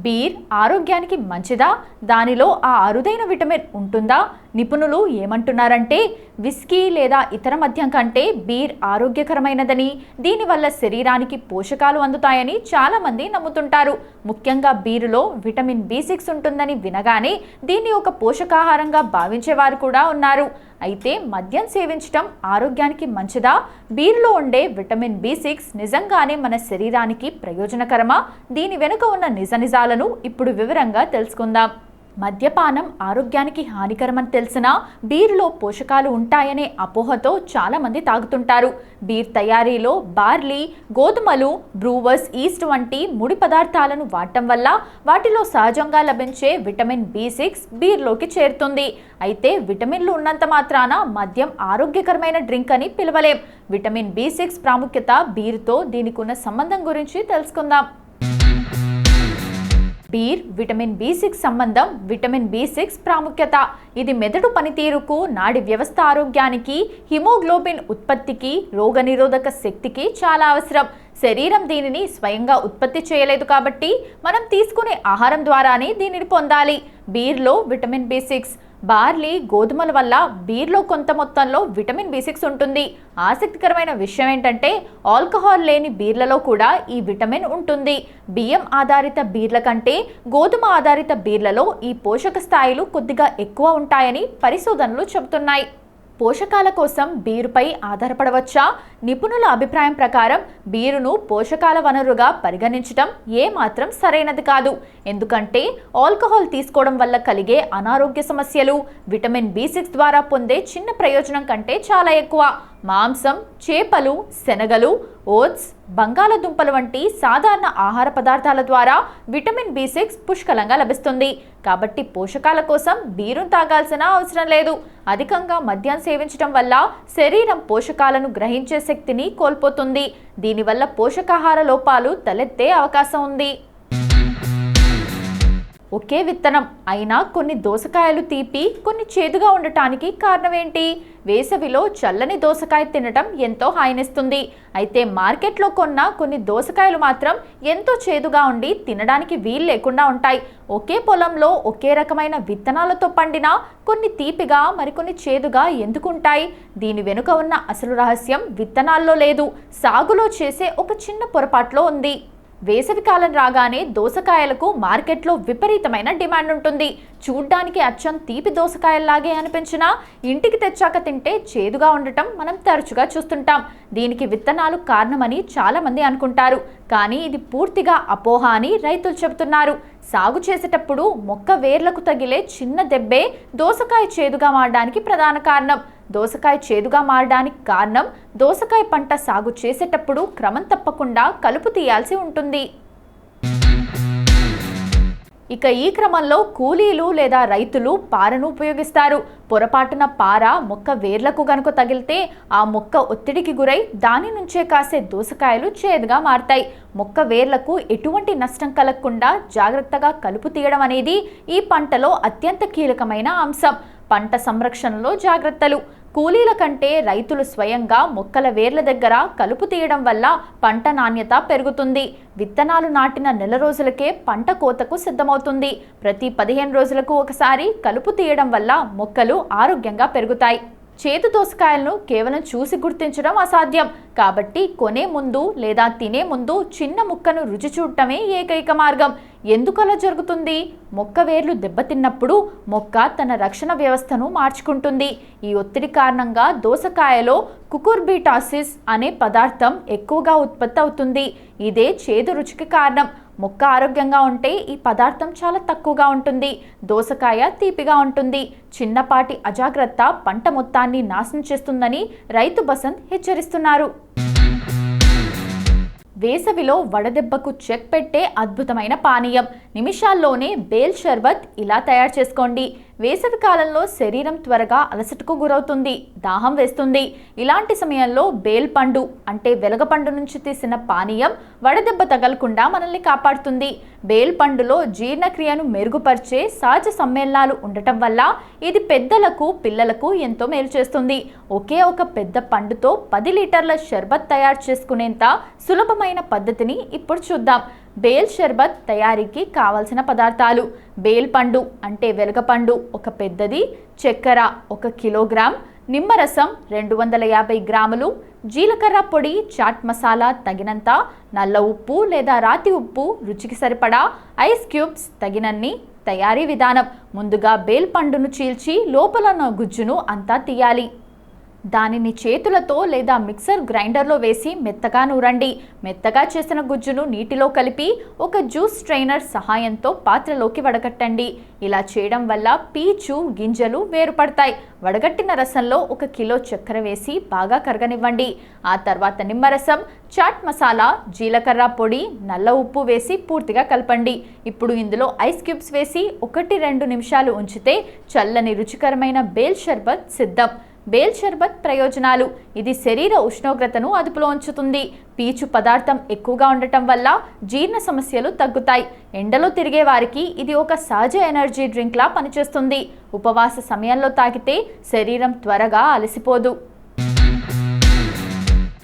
Beer ఆరోగ్యానికి మంచిదా? దానిలో ఆ అరుదైన విటమిన్ ఉంటుందా? నిపుణులు ఏమంటున్నారంటే విస్కీ లేదా ఇతర మద్యం కంటే బీర్ ఆరోగ్యకరమైనదని, దీనివల్ల శరీరానికి పోషకాలు అందుతాయని చాలామంది నమ్ముతుంటారు. ముఖ్యంగా బీరులో విటమిన్ B6 ఉంటుందని వినగానే దీన్ని ఒక పోషకాహారంగా భావించేవారు కూడా ఉన్నారు. అయితే మద్యం సేవించడం ఆరోగ్యానికి మంచిదా? బీరులో ఉండే విటమిన్ B6 నిజంగానే మన శరీరానికి ప్రయోజనకరమా? దీని వెనుక ఉన్న నిజాలను ఇప్పుడు వివరంగా తెలుసుకుందాం. మద్యపానం ఆరోగ్యానికి హానికరమని తెలిసినా బీర్లో పోషకాలు ఉంటాయనే అపోహతో చాలామంది తాగుతుంటారు. బీర్ తయారీలో బార్లీ, గోధుమలు, బ్రూవర్స్ ఈస్ట్ వంటి ముడి పదార్థాలను వాడటం వల్ల వాటిలో సహజంగా లభించే విటమిన్ B6 బీర్లోకి చేరుతుంది. అయితే విటమిన్లు ఉన్నంత మాత్రాన మద్యం ఆరోగ్యకరమైన డ్రింక్ అని పిలవలేం. విటమిన్ B6 ప్రాముఖ్యత, బీర్తో దీనికి ఉన్న సంబంధం గురించి తెలుసుకుందాం. బీర్ విటమిన్ B6 సంబంధం. విటమిన్ B6 ప్రాముఖ్యత. ఇది మెదడు పనితీరుకు, నాడి వ్యవస్థ ఆరోగ్యానికి, హిమోగ్లోబిన్ ఉత్పత్తికి, రోగనిరోధక శక్తికి చాలా అవసరం. శరీరం దీనిని స్వయంగా ఉత్పత్తి చేయలేదు కాబట్టి మనం తీసుకునే ఆహారం ద్వారానే దీనిని పొందాలి. బీర్లో విటమిన్ B6. బార్లీ, గోధుమల వల్ల బీర్లో కొంత మొత్తంలో విటమిన్ B6 ఉంటుంది. ఆసక్తికరమైన విషయం ఏంటంటే ఆల్కహాల్ లేని బీర్లలో కూడా ఈ విటమిన్ ఉంటుంది. బియ్యం ఆధారిత బీర్ల కంటే గోధుమ ఆధారిత బీర్లలో ఈ పోషక స్థాయిలు కొద్దిగా ఎక్కువ ఉంటాయని పరిశోధనలు చెబుతున్నాయి. పోషకాల కోసం బీరుపై ఆధారపడవచ్చా? నిపుణుల అభిప్రాయం ప్రకారం బీరును పోషకాల వనరుగా పరిగణించడం ఏమాత్రం సరైనది కాదు. ఎందుకంటే ఆల్కహాల్ తీసుకోవడం వల్ల కలిగే అనారోగ్య సమస్యలు విటమిన్ B6 ద్వారా పొందే చిన్న ప్రయోజనం కంటే చాలా ఎక్కువ. మాంసం, చేపలు, శనగలు, ఓట్స్, బంగాళదుంపలు వంటి సాధారణ ఆహార పదార్థాల ద్వారా విటమిన్ B6 పుష్కలంగా లభిస్తుంది. కాబట్టి పోషకాల కోసం బీరును తాగాల్సిన అవసరం లేదు. అధికంగా మద్యం సేవించడం వల్ల శరీరం పోషకాలను గ్రహించే శక్తిని కోల్పోతుంది. దీనివల్ల పోషకాహార లోపాలు తలెత్తే అవకాశం ఉంది. ఒకే విత్తనం అయినా కొన్ని దోసకాయలు తీపి, కొన్ని చేదుగా ఉండటానికి కారణం ఏంటి? వేసవిలో చల్లని దోసకాయ తినటం ఎంతో హాయినిస్తుంది. అయితే మార్కెట్లో కొన్న కొన్ని దోసకాయలు మాత్రం ఎంతో చేదుగా ఉండి తినడానికి వీలు లేకుండా ఉంటాయి. ఒకే పొలంలో ఒకే రకమైన విత్తనాలతో పండిన కొన్ని తీపిగా, మరికొన్ని చేదుగా ఎందుకుంటాయి? దీని వెనుక ఉన్న అసలు రహస్యం విత్తనాల్లో లేదు, సాగులో చేసే ఒక చిన్న పొరపాట్లో ఉంది. వేసవికాలం రాగానే దోసకాయలకు మార్కెట్లో విపరీతమైన డిమాండ్ ఉంటుంది. చూడ్డానికి అచ్చం తీపి దోసకాయల్లాగే అనిపించినా ఇంటికి తెచ్చాక తింటే చేదుగా ఉండటం మనం తరచుగా చూస్తుంటాం. దీనికి విత్తనాలు కారణమని చాలామంది అనుకుంటారు. కానీ ఇది పూర్తిగా అపోహ అని రైతులు చెబుతున్నారు. సాగు చేసేటప్పుడు మొక్క వేర్లకు తగిలే చిన్న దెబ్బే దోసకాయ చేదుగా మారడానికి ప్రధాన కారణం. దోసకాయ చేదుగా మారడానికి కారణం దోసకాయ పంట సాగు చేసేటప్పుడు క్రమం తప్పకుండా కలుపు తీయాల్సి ఉంటుంది. ఇక ఈ క్రమంలో కూలీలు లేదా రైతులు పారను ఉపయోగిస్తారు. పొరపాటున పార మొక్క వేర్లకు గనుక తగిలితే ఆ మొక్క ఒత్తిడికి గురై దాని నుంచే కాసే దోసకాయలు చేదుగా మారతాయి. మొక్క వేర్లకు ఎటువంటి నష్టం కలగకుండా జాగ్రత్తగా కలుపు తీయడం అనేది ఈ పంటలో అత్యంత కీలకమైన అంశం. పంట సంరక్షణలో జాగ్రత్తలు. కూలీల కంటే రైతులు స్వయంగా మొక్కల వేర్ల దగ్గర కలుపు తీయడం వల్ల పంట నాణ్యత పెరుగుతుంది. విత్తనాలు నాటిన నెల రోజులకే పంట కోతకు సిద్ధమవుతుంది. ప్రతి 15 రోజులకు ఒకసారి కలుపు తీయడం వల్ల మొక్కలు ఆరోగ్యంగా పెరుగుతాయి. చేదు దోసకాయలను కేవలం చూసి గుర్తించడం అసాధ్యం. కాబట్టి కొనే ముందు లేదా తినే ముందు చిన్న ముక్కను రుచి చూడటమే ఏకైక మార్గం. ఎందుకు అలా జరుగుతుంది? మొక్క వేర్లు దెబ్బతిన్నప్పుడు మొక్క తన రక్షణ వ్యవస్థను మార్చుకుంటుంది. ఈ ఒత్తిడి కారణంగా దోసకాయలో కుకుర్బిటాసిస్ అనే పదార్థం ఎక్కువగా ఉత్పత్తి అవుతుంది. ఇదే చేదు రుచికి కారణం. మొక్క ఆరోగ్యంగా ఉంటే ఈ పదార్థం చాలా తక్కువగా ఉంటుంది. దోసకాయ తీపిగా ఉంటుంది. చిన్నపాటి అజాగ్రత్త పంట మొత్తాన్ని నాశనం చేస్తుందని రైతు బసంత్ హెచ్చరిస్తున్నారు. వేసవిలో వడదెబ్బకు చెక్ పెట్టే అద్భుతమైన పానీయం. నిమిషాల్లోనే బేల్ షర్బత్ ఇలా తయారు చేసుకోండి. వేసవి కాలంలో శరీరం త్వరగా అలసటకు గురవుతుంది, దాహం వేస్తుంది. ఇలాంటి సమయంలో బేల్ పండు అంటే వెలగపండు నుంచి తీసిన పానీయం వడదెబ్బ తగలకుండా మనల్ని కాపాడుతుంది. బేల్ పండులో జీర్ణక్రియను మెరుగుపరిచే సహజ సమ్మేళనాలు ఉండటం వల్ల ఇది పెద్దలకు, పిల్లలకు ఎంతో మేలు చేస్తుంది. ఒకే ఒక పెద్ద పండుతో 10 లీటర్ల షర్బత్ తయారు చేసుకునేంత సులభమైన పద్ధతిని ఇప్పుడు చూద్దాం. బేల్ షర్బత్ తయారీకి కావలసిన పదార్థాలు: బేల్ పండు అంటే వెలగపండు ఒక పెద్దది, చక్కెర 1 కిలోగ్రామ్, నిమ్మరసం 250 గ్రాములు, జీలకర్ర పొడి, చాట్ మసాలా తగినంత, నల్ల ఉప్పు లేదా రాతి ఉప్పు రుచికి సరిపడా, ఐస్ క్యూబ్స్ తగినన్ని. తయారీ విధానం: ముందుగా బేల్ పండును చీల్చి లోపల ఉన్న గుజ్జును అంతా తీయాలి. దానిని చేతులతో లేదా మిక్సర్ గ్రైండర్లో వేసి మెత్తగా నూరండి. మెత్తగా చేసిన గుజ్జును నీటిలో కలిపి ఒక జ్యూస్ స్ట్రైనర్ సహాయంతో పాత్రలోకి వడగట్టండి. ఇలా చేయడం వల్ల పీచు గింజలు వేరుపడతాయి. వడగట్టిన రసంలో 1 కిలో చక్కెర వేసి బాగా కరగనివ్వండి. ఆ తర్వాత నిమ్మరసం, చాట్ మసాలా, జీలకర్ర పొడి, నల్ల ఉప్పు వేసి పూర్తిగా కలపండి. ఇప్పుడు ఇందులో ఐస్ క్యూబ్స్ వేసి 1-2 నిమిషాలు ఉంచితే చల్లని రుచికరమైన బేల్ షర్బత్ సిద్ధం. బేల్ షర్బత్ ప్రయోజనాలు: ఇది శరీర ఉష్ణోగ్రతను అదుపులో ఉంచుతుంది. పీచు పదార్థం ఎక్కువగా ఉండటం వల్ల జీర్ణ సమస్యలు తగ్గుతాయి. ఎండలో తిరిగే వారికి ఇది ఒక సహజ ఎనర్జీ డ్రింక్లా పనిచేస్తుంది. ఉపవాస సమయంలో తాగితే శరీరం త్వరగా అలసిపోదు.